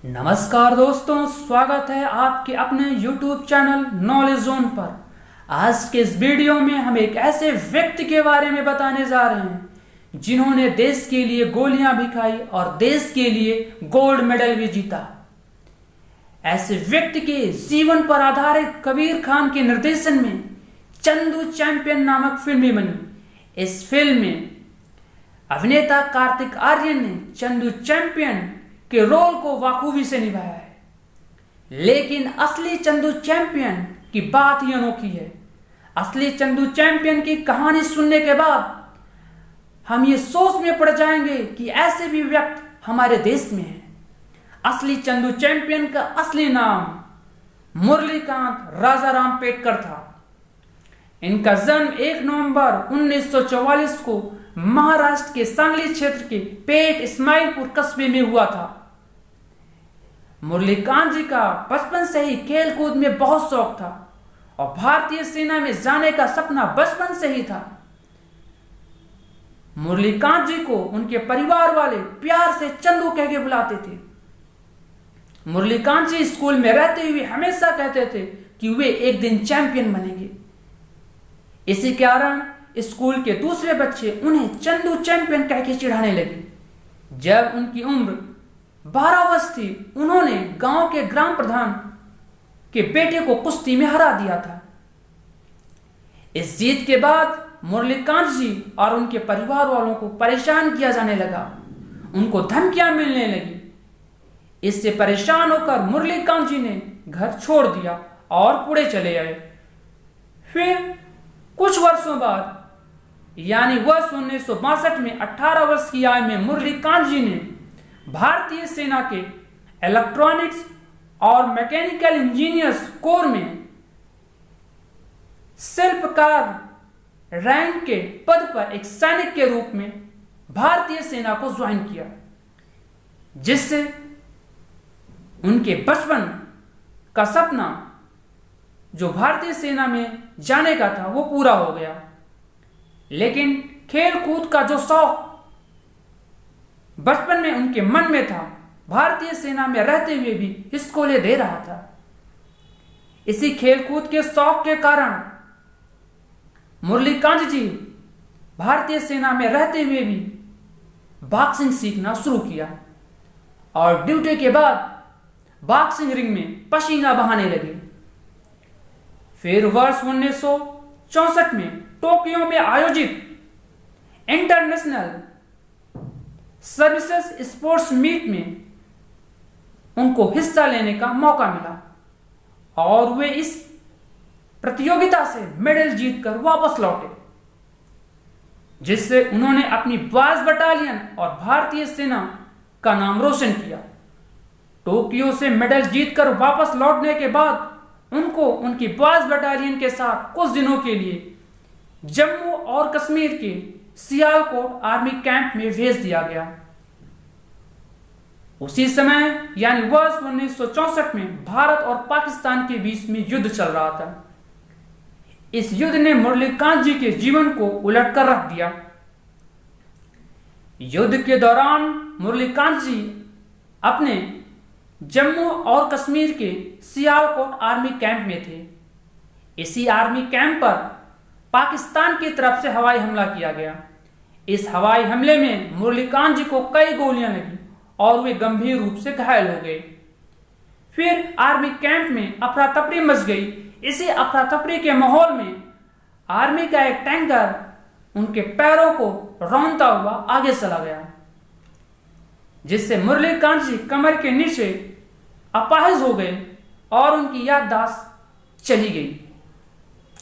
नमस्कार दोस्तों, स्वागत है आपके अपने YouTube चैनल नॉलेज जोन पर। आज के इस वीडियो में हम एक ऐसे व्यक्ति के बारे में बताने जा रहे हैं जिन्होंने देश के लिए गोलियां भी खाई और देश के लिए गोल्ड मेडल भी जीता। ऐसे व्यक्ति के जीवन पर आधारित कबीर खान के निर्देशन में चंदू चैंपियन नामक फिल्म भी बनी। इस फिल्म में अभिनेता कार्तिक आर्यन ने चंदू चैंपियन के रोल को बखूबी से निभाया है, लेकिन असली चंदू चैंपियन की बात ही अनोखी है। असली चंदू चैंपियन की कहानी सुनने के बाद हम ये सोच में पड़ जाएंगे कि ऐसे भी व्यक्ति हमारे देश में हैं। असली चंदू चैंपियन का असली नाम मुरलीकांत राजाराम पेटकर था। इनका जन्म 1 नवंबर 1944 को महाराष्ट्र के सांगली क्षेत्र के पेट इस्माइलपुर कस्बे में हुआ था। मुरलीकांत जी का बचपन से ही खेल कूद में बहुत शौक था और भारतीय सेना में जाने का सपना बचपन से ही था। मुरलीकांत जी को उनके परिवार वाले प्यार से चंदू कह के बुलाते थे। मुरलीकांत जी स्कूल में रहते हुए हमेशा कहते थे कि वे एक दिन चैंपियन बनेंगे। इसी कारण स्कूल के दूसरे बच्चे उन्हें चंदू चैंपियन कह के चिढ़ाने लगे। जब उनकी उम्र 12 वर्ष थी, उन्होंने गांव के ग्राम प्रधान के बेटे को कुश्ती में हरा दिया था। इस जीत के बाद मुरलीकांत जी और उनके परिवार वालों को परेशान किया जाने लगा, उनको धमकियां मिलने लगी। इससे परेशान होकर मुरलीकांत जी ने घर छोड़ दिया और पुणे चले आए। फिर कुछ वर्षों बाद यानी वर्ष 1962 में 18 वर्ष की आयु में मुरलीकांत जी ने भारतीय सेना के इलेक्ट्रॉनिक्स और मैकेनिकल इंजीनियर्स कोर में शिल्पकार रैंक के पद पर एक सैनिक के रूप में भारतीय सेना को ज्वाइन किया, जिससे उनके बचपन का सपना जो भारतीय सेना में जाने का था वो पूरा हो गया। लेकिन खेल कूद का जो शौक बचपन में उनके मन में था, भारतीय सेना में रहते हुए भी हिस्कोले दे रहा था। इसी खेल कूद के शौक के कारण मुरलीकांत जी भारतीय सेना में रहते हुए भी बॉक्सिंग सीखना शुरू किया और ड्यूटी के बाद बॉक्सिंग रिंग में पसीना बहाने लगे। फिर वर्ष 1964 में टोक्यो में आयोजित इंटरनेशनल सर्विसेज स्पोर्ट्स मीट में उनको हिस्सा लेने का मौका मिला और वे इस प्रतियोगिता से मेडल जीतकर वापस लौटे, जिससे उन्होंने अपनी 22 बटालियन और भारतीय सेना का नाम रोशन किया। टोक्यो से मेडल जीतकर वापस लौटने के बाद उनको उनकी 22 बटालियन के साथ कुछ दिनों के लिए जम्मू और कश्मीर के सियालकोट आर्मी कैंप में भेज दिया गया। उसी समय यानी वर्ष 1964 में भारत और पाकिस्तान के बीच में युद्ध चल रहा था। इस युद्ध ने मुरलीकांत जी के जीवन को उलट कर रख दिया। युद्ध के दौरान मुरलीकांत जी अपने जम्मू और कश्मीर के सियालकोट आर्मी कैंप में थे। इसी आर्मी कैंप पर पाकिस्तान की तरफ से हवाई हमला किया गया। इस हवाई हमले में मुरलीकांत जी को कई गोलियां लगी और वे गंभीर रूप से घायल हो गए। फिर आर्मी कैंप में अफरा तफरी मच गई। इसी अफरा तफरी के माहौल में आर्मी का एक टैंकर उनके पैरों को रौंदता हुआ आगे चला गया, जिससे मुरलीकांत जी कमर के नीचे अपाहिज हो गए और उनकी याददाश्त चली गई।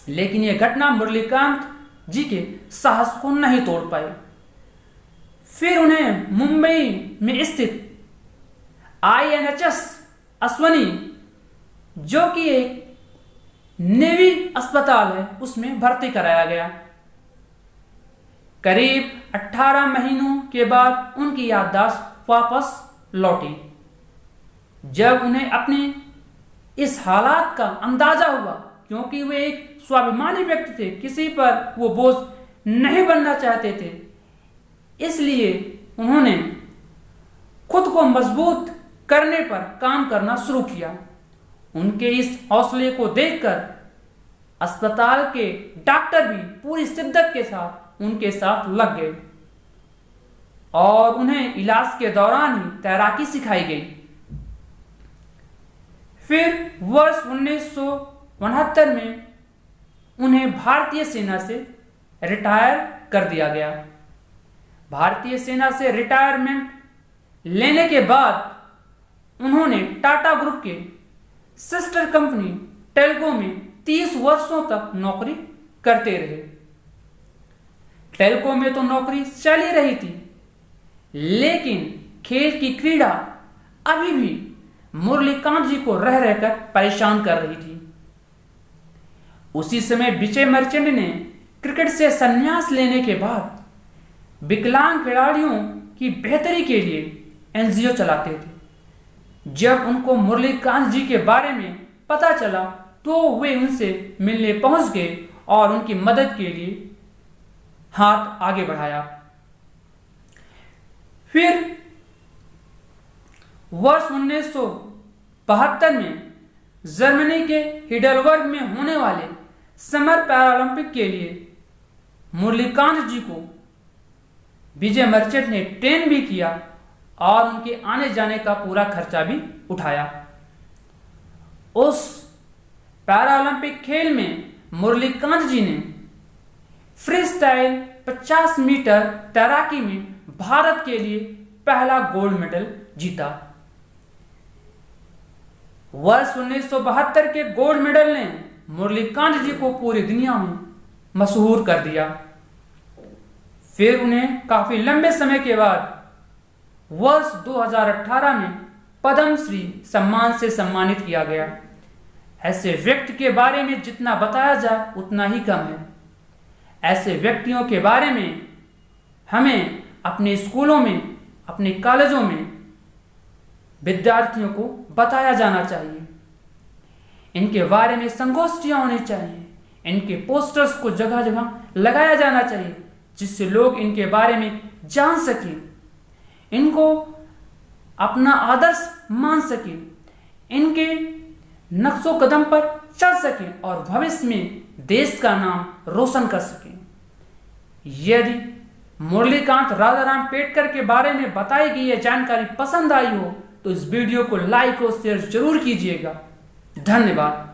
लेकिन यह घटना मुरलीकांत जी के साहस को नहीं तोड़ पाई। फिर उन्हें मुंबई में स्थित INHS अश्वनी, जो कि एक नेवी अस्पताल है, उसमें भर्ती कराया गया। करीब 18 महीनों के बाद उनकी याददाश्त वापस लौटी। जब उन्हें अपने इस हालात का अंदाजा हुआ, क्योंकि वे एक स्वाभिमानी व्यक्ति थे, किसी पर वो बोझ नहीं बनना चाहते थे, इसलिए उन्होंने खुद को मजबूत करने पर काम करना शुरू किया। उनके इस हौसले को देखकर अस्पताल के डॉक्टर भी पूरी शिद्दत के साथ उनके साथ लग गए और उन्हें इलाज के दौरान ही तैराकी सिखाई गई। फिर वर्ष 1969 में उन्हें भारतीय सेना से रिटायर कर दिया गया। भारतीय सेना से रिटायरमेंट लेने के बाद उन्होंने टाटा ग्रुप के सिस्टर कंपनी टेल्को में 30 वर्षों तक नौकरी करते रहे। टेल्को में तो नौकरी चल ही रही थी, लेकिन खेल की क्रीड़ा अभी भी मुरलीकांत जी को रह रहकर परेशान कर रही थी। उसी समय विजय मर्चेंट ने क्रिकेट से संन्यास लेने के बाद विकलांग खिलाड़ियों की बेहतरी के लिए एनजीओ चलाते थे। जब उनको मुरलीकांत जी के बारे में पता चला तो वे उनसे मिलने पहुंच गए और उनकी मदद के लिए हाथ आगे बढ़ाया। फिर वर्ष 1972 में जर्मनी के हिडलबर्ग में होने वाले समर पैरालंपिक के लिए मुरलीकांत जी को विजय मर्चेंट ने ट्रेन भी किया और उनके आने जाने का पूरा खर्चा भी उठाया। उस पैरालंपिक खेल में मुरलीकांत जी ने फ्री स्टाइल 50 मीटर तैराकी में भारत के लिए पहला गोल्ड मेडल जीता। वर्ष 1972 के गोल्ड मेडल ने मुरलीकांत जी को पूरी दुनिया में मशहूर कर दिया। फिर उन्हें काफी लंबे समय के बाद वर्ष 2018 में पद्मश्री सम्मान से सम्मानित किया गया। ऐसे व्यक्ति के बारे में जितना बताया जाए उतना ही कम है। ऐसे व्यक्तियों के बारे में हमें अपने स्कूलों में, अपने कॉलेजों में विद्यार्थियों को बताया जाना चाहिए। इनके बारे में संगोष्ठियां होनी चाहिए। इनके पोस्टर्स को जगह जगह लगाया जाना चाहिए जिससे लोग इनके बारे में जान सकें, इनको अपना आदर्श मान सकें, इनके नक्शो कदम पर चल सकें और भविष्य में देश का नाम रोशन कर सकें। यदि मुरलीकांत राजाराम पेटकर के बारे में बताई गई यह जानकारी पसंद आई हो तो इस वीडियो को लाइक और शेयर जरूर कीजिएगा। धन्यवाद।